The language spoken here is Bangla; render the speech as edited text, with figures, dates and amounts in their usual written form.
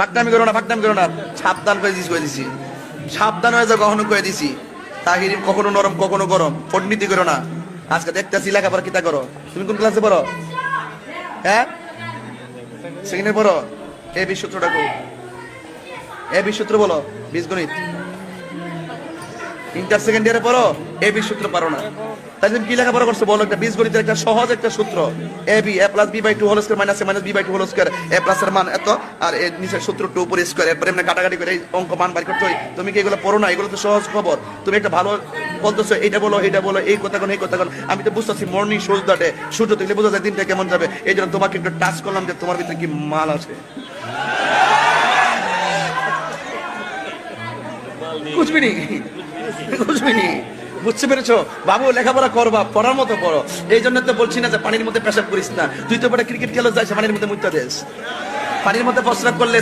ফাঁকনামি করো না, ফাঁকনামি করো না। সাবধান করে দিছি, সাবধান হয়ে যাও, কখনো করে দিছি। তাহিরি কখনো নরম কখনো গরম, পণ্ডিতি করো না। আজকে দেখতেছি লেখাপড়া কিতা করো। তুমি কোন ক্লাসে পড়ো? হ্যাঁ, সেকেন্ডে পড়ো। এ বি সূত্রটা কো, এ বি সূত্র বলো, বীজগণিত। ইন্টার সেকেন্ড ইয়ারে পড়ো, এ বি সূত্র পারো না। তাই তুমি কি লেখাপড়া করছো বলো? একটা বীজগণিতের একটা সহজ একটা সূত্র, A B A plus B by two whole square minus A minus B by two whole square, A plus এর মান এত আর এর নিচের সূত্র টু উপরে স্কয়ার, এরপরে এমনি কাটাকাটি করে এই অঙ্ক মান বাই করতে হয়। তুমি কি এগুলো পড়ো না? এগুলো তো সহজ খবর। তুমি একটা ভালো বলতেছো, এটা বলো এটা বলো, এই কথা কোন এই কথা কোন। আমি তো বুঝতেছি মর্নিং সূর্য দাটে, সূর্য দেখলে বোঝা যায় দিনটা কেমন যাবে। এই জন্য তোমাকে একটু টাচ করলাম যে তোমার ভিতরে কি মাল আছে। বুঝবিনি, বুঝবিনি, বুঝতে পেরেছো বাবু? লেখাপড়া করবা, পড়ার মতো পড়ো। এই জন্য তো বলছি না যে পানির মধ্যে পেশাব করিস না। তুই তো বড় ক্রিকেট খেলো, যাইছে পানির মধ্যে মুত্তা দেশ। পানির মধ্যে প্রস্রাব করলে